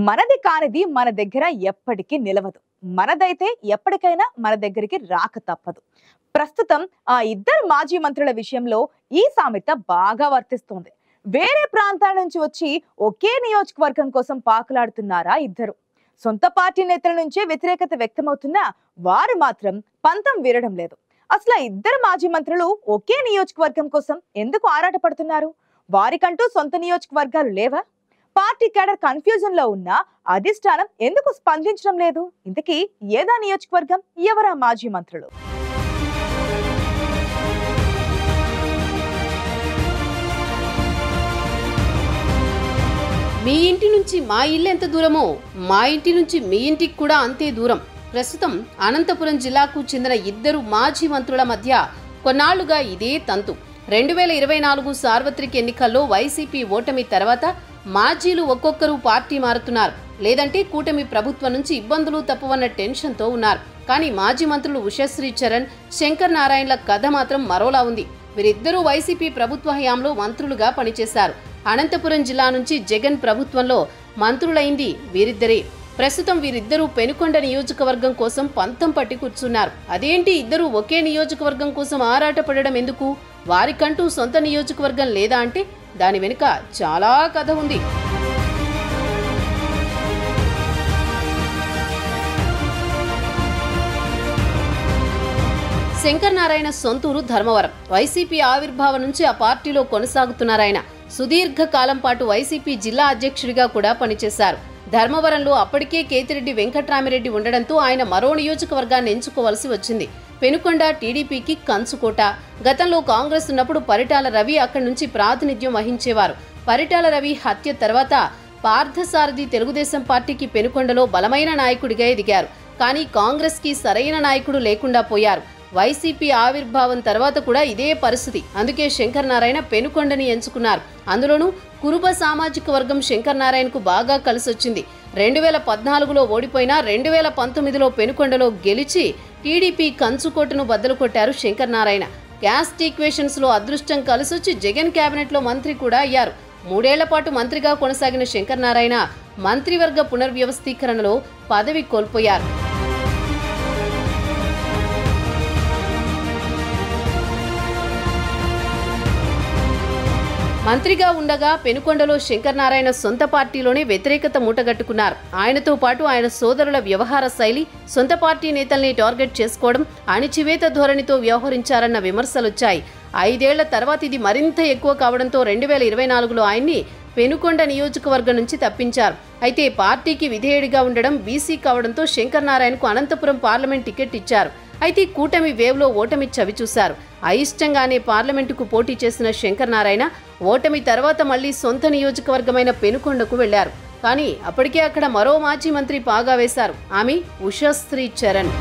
మనది కానిది మన దగ్గర ఎప్పటికీ నిలవదు. మనదైతే ఎప్పటికైనా మన దగ్గరికి రాక తప్పదు. ప్రస్తుతం ఆ ఇద్దరు మాజీ మంత్రుల విషయంలో ఈ సామెత బాగా వర్తిస్తోంది. వేరే ప్రాంతాల నుంచి వచ్చి ఒకే నియోజకవర్గం కోసం పాకులాడుతున్నారా ఇద్దరు. సొంత పార్టీ నేతల నుంచే వ్యతిరేకత వ్యక్తమవుతున్నా వారు మాత్రం పంతం వీరడం లేదు. అసలు ఆ ఇద్దరు మాజీ మంత్రులు ఒకే నియోజకవర్గం కోసం ఎందుకు ఆరాటపడుతున్నారు? వారికంటూ సొంత నియోజకవర్గాలు లేవా? పార్టీ క్యాడర్ కన్ఫ్యూజన్ లో ఉన్న అధిష్టానం ఎందుకు స్పందించడం లేదు? ఇంతకీ ఏదా నియోజకవర్గం, ఎవరా మాజీ మంత్రులు? మీ ఇంటి నుంచి మా ఇల్లు ఎంత దూరమో మా ఇంటి నుంచి మీ ఇంటికి కూడా అంతే దూరం. ప్రస్తుతం అనంతపురం జిల్లాకు చెందిన ఇద్దరు మాజీ మంత్రుల మధ్య కొన్నాళ్లుగా ఇదే తంతు. 2024 సార్వత్రిక ఎన్నికల్లో వైసీపీ ఓటమి తర్వాత మాజీలు ఒక్కొక్కరు పార్టీ మారుతున్నారు, లేదంటే కూటమి ప్రభుత్వం నుంచి ఇబ్బందులు తప్పవన్న టెన్షన్తో ఉన్నారు. కానీ మాజీ మంత్రులు ఉషశ్రీ చరణ్, శంకర్ నారాయణల కథ మాత్రం మరోలా ఉంది. వీరిద్దరూ వైసీపీ ప్రభుత్వ హయాంలో మంత్రులుగా పనిచేశారు. అనంతపురం జిల్లా నుంచి జగన్ ప్రభుత్వంలో మంత్రులైంది వీరిద్దరే. ప్రస్తుతం వీరిద్దరూ పెనుకొండ నియోజకవర్గం కోసం పంతం పట్టి కూర్చున్నారు. అదేంటి ఇద్దరు ఒకే నియోజకవర్గం కోసం ఆరాటపడడం ఎందుకు? వారికంటూ సొంత నియోజకవర్గం లేదా అంటే దాని వెనుక చాలా కథ ఉంది. శంకర్ నారాయణ సొంతూరు ధర్మవరం. వైసీపీ ఆవిర్భావం నుంచి ఆ పార్టీలో కొనసాగుతున్నారాయన. సుదీర్ఘ కాలం పాటు వైసీపీ జిల్లా అధ్యక్షుడిగా కూడా పనిచేశారు. ధర్మవరంలో అప్పటికే కేతిరెడ్డి వెంకట్రామిరెడ్డి ఉండడంతో ఆయన మరో నియోజకవర్గాన్ని ఎంచుకోవాల్సి వచ్చింది. పెనుకొండ టీడీపీకి కంచుకోట. గతంలో కాంగ్రెస్ ఉన్నప్పుడు పరిటాల రవి అక్కడి నుంచి ప్రాతినిధ్యం వహించేవారు. పరిటాల రవి హత్య తర్వాత పార్థసారథి తెలుగుదేశం పార్టీకి పెనుకొండలో బలమైన నాయకుడిగా ఎదిగారు. కానీ కాంగ్రెస్ కి సరైన నాయకుడు లేకుండా పోయారు. వైసీపీ ఆవిర్భావం తర్వాత కూడా ఇదే పరిస్థితి. అందుకే శంకర్ నారాయణ పెనుకొండని ఎంచుకున్నారు. అందులోనూ కురుబ సామాజిక వర్గం శంకర్ నారాయణకు బాగా కలిసొచ్చింది. 2014లో ఓడిపోయినా 2019లో పెనుకొండలో గెలిచి టీడీపీ కంచుకోటను బద్దలు కొట్టారు శంకర్ నారాయణ. క్యాస్ట్ ఈక్వేషన్స్ లో అదృష్టం కలిసొచ్చి జగన్ కేబినెట్ లో మంత్రి కూడా అయ్యారు. 3 ఏళ్ల పాటు మంత్రిగా కొనసాగిన శంకర్ నారాయణ మంత్రివర్గ పునర్వ్యవస్థీకరణలో పదవి కోల్పోయారు. మంత్రిగా ఉండగా పెనుకొండలో శంకర్ నారాయణ సొంత పార్టీలోనే వ్యతిరేకత మూటగట్టుకున్నారు. ఆయనతో పాటు ఆయన సోదరుల వ్యవహార శైలి, సొంత పార్టీ నేతల్ని టార్గెట్ చేసుకోవడం, అణిచివేత ధోరణితో వ్యవహరించారన్న విమర్శలొచ్చాయి. 5 ఏళ్ల తర్వాత ఇది మరింత ఎక్కువ కావడంతో 2024లో ఆయన్ని పెనుకొండ నియోజకవర్గం నుంచి తప్పించారు. అయితే పార్టీకి విధేయుడిగా ఉండడం, బీసీ కావడంతో శంకర్ నారాయణకు అనంతపురం పార్లమెంట్ టికెట్ ఇచ్చారు. అయితే కూటమి వేవ్లో ఓటమి చవిచూశారు. అయిష్టంగానే పార్లమెంటుకు పోటీ చేసిన శంకర్ నారాయణ ఓటమి తర్వాత మళ్లీ సొంత నియోజకవర్గమైన పెనుకొండకు వెళ్లారు. కానీ అప్పటికే అక్కడ మరో మాజీ మంత్రి పాగా వేశారు. ఆమె ఉషశ్రీ చరణ్.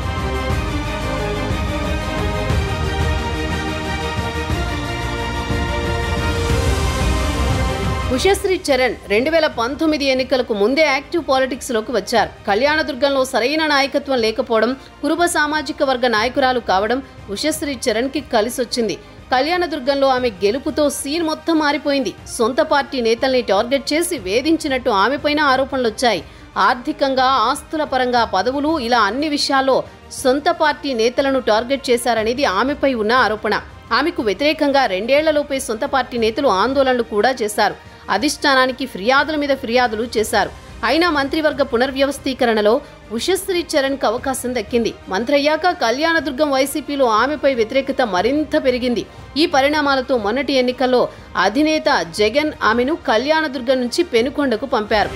ఉషశ్రీ చరణ్ 2019 ఎన్నికలకు ముందే యాక్టివ్ పాలిటిక్స్ లోకి వచ్చారు. కళ్యాణదుర్గంలో సరైన నాయకత్వం లేకపోవడం, కురుబ సామాజిక వర్గ నాయకురాలు కావడం ఉషశ్రీ చరణ్ కి కలిసొచ్చింది. కళ్యాణదుర్గంలో ఆమె గెలుపుతో సీన్ మొత్తం మారిపోయింది. సొంత పార్టీ నేతల్ని టార్గెట్ చేసి వేధించినట్టు ఆమెపైన ఆరోపణలొచ్చాయి. ఆర్థికంగా, ఆస్తుల పరంగా, పదవులు, ఇలా అన్ని విషయాల్లో సొంత పార్టీ నేతలను టార్గెట్ చేశారనేది ఆమెపై ఉన్న ఆరోపణ. ఆమెకు వ్యతిరేకంగా 2 ఏళ్లలోపే సొంత పార్టీ నేతలు ఆందోళనలు కూడా చేశారు. అధిష్టానానికి ఫిర్యాదుల మీద ఫిర్యాదులు చేశారు. అయినా మంత్రివర్గ పునర్వ్యవస్థీకరణలో ఉషశ్రీ చరణ్కు అవకాశం దక్కింది. మంత్రయ్యాక కళ్యాణదుర్గం వైసీపీలో ఆమెపై వ్యతిరేకత మరింత పెరిగింది. ఈ పరిణామాలతో మొన్నటి ఎన్నికల్లో అధినేత జగన్ ఆమెను కళ్యాణదుర్గం నుంచి పెనుకొండకు పంపారు.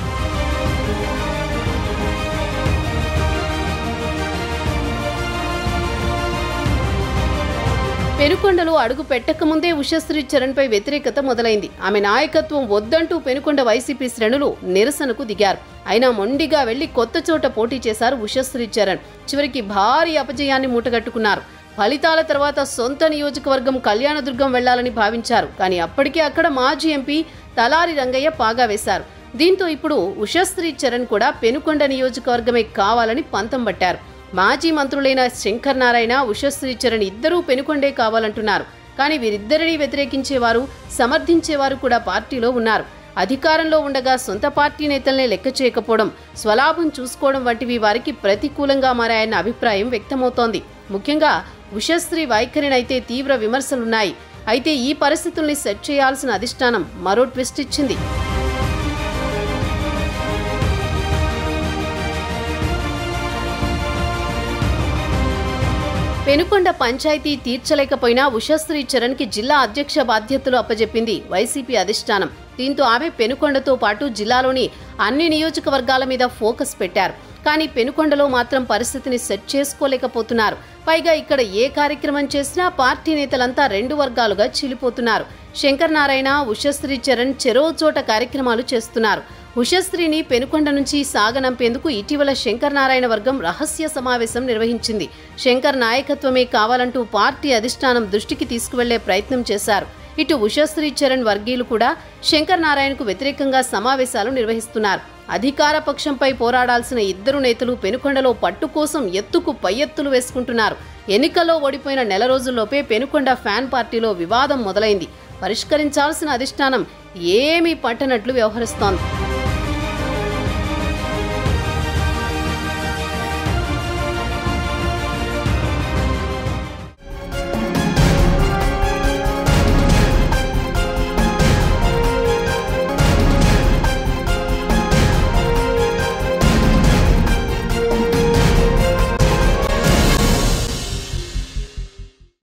పెనుకొండలో అడుగు పెట్టకముందే ఉషశ్రీ చరణ్ పై వ్యతిరేకత మొదలైంది. ఆమె నాయకత్వం వద్దంటూ పెనుకొండ వైసీపీ శ్రేణులు నిరసనకు దిగారు. అయినా మొండిగా వెళ్లి కొత్త చోట పోటీ చేశారు ఉషశ్రీ చరణ్. చివరికి భారీ అపజయాన్ని మూటగట్టుకున్నారు. ఫలితాల తర్వాత సొంత నియోజకవర్గం కళ్యాణదుర్గం వెళ్లాలని భావించారు. కానీ అప్పటికే అక్కడ మాజీ ఎంపీ తలారి రంగయ్య పాగా వేశారు. దీంతో ఇప్పుడు ఉషశ్రీ చరణ్ కూడా పెనుకొండ నియోజకవర్గమే కావాలని పంతం పట్టారు. మాజీ మంత్రులైన శంకర్ నారాయణ, ఉషశ్రీ చరణ్ ఇద్దరూ పెనుకొండే కావాలంటున్నారు. కానీ వీరిద్దరిని వ్యతిరేకించేవారు, సమర్థించేవారు కూడా పార్టీలో ఉన్నారు. అధికారంలో ఉండగా సొంత పార్టీ నేతల్నే లెక్క చేయకపోవడం, స్వలాభం చూసుకోవడం వంటివి వారికి ప్రతికూలంగా మారాయన్న అభిప్రాయం వ్యక్తమవుతోంది. ముఖ్యంగా ఉషశ్రీ వైఖరినైతే తీవ్ర విమర్శలున్నాయి. అయితే ఈ పరిస్థితుల్ని సెట్ చేయాల్సిన అధిష్టానం మరో ట్విస్ట్ ఇచ్చింది. పెనుకొండ పంచాయతీ తీర్చలేకపోయినా ఉషశ్రీ చరణ్కి జిల్లా అధ్యక్ష బాధ్యతలు అప్పజెప్పింది వైసీపీ అధిష్టానం. దీంతో ఆమె పెనుకొండతో పాటు జిల్లాలోని అన్ని నియోజకవర్గాల మీద ఫోకస్ పెట్టారు. కానీ పెనుకొండలో మాత్రం పరిస్థితిని సెట్ చేసుకోలేకపోతున్నారు. పైగా ఇక్కడ ఏ కార్యక్రమం చేసినా పార్టీ నేతలంతా రెండు వర్గాలుగా చీలిపోతున్నారు. శంకర్ నారాయణ, ఉషశ్రీ చరణ్ చెరో చోట కార్యక్రమాలు చేస్తున్నారు. ఉషశ్రీని పెనుకొండ నుంచి సాగనంపేందుకు ఇటీవల శంకర్ నారాయణ వర్గం రహస్య సమావేశం నిర్వహించింది. శంకర్ నాయకత్వమే కావాలంటూ పార్టీ అధిష్టానం దృష్టికి తీసుకువెళ్లే ప్రయత్నం చేశారు. ఇటు ఉషశ్రీ చరణ్ వర్గీయులు కూడా శంకర్ నారాయణకు వ్యతిరేకంగా సమావేశాలు నిర్వహిస్తున్నారు. అధికార పక్షంపై పోరాడాల్సిన ఇద్దరు నేతలు పెనుకొండలో పట్టు కోసం ఎత్తుకు పై ఎత్తులు వేసుకుంటున్నారు. ఎన్నికల్లో ఓడిపోయిన నెల రోజుల్లోపే పెనుకొండ ఫ్యాన్ పార్టీలో వివాదం మొదలైంది. పరిష్కరించాల్సిన అధిష్టానం ఏమీ పట్టనట్లు వ్యవహరిస్తోంది.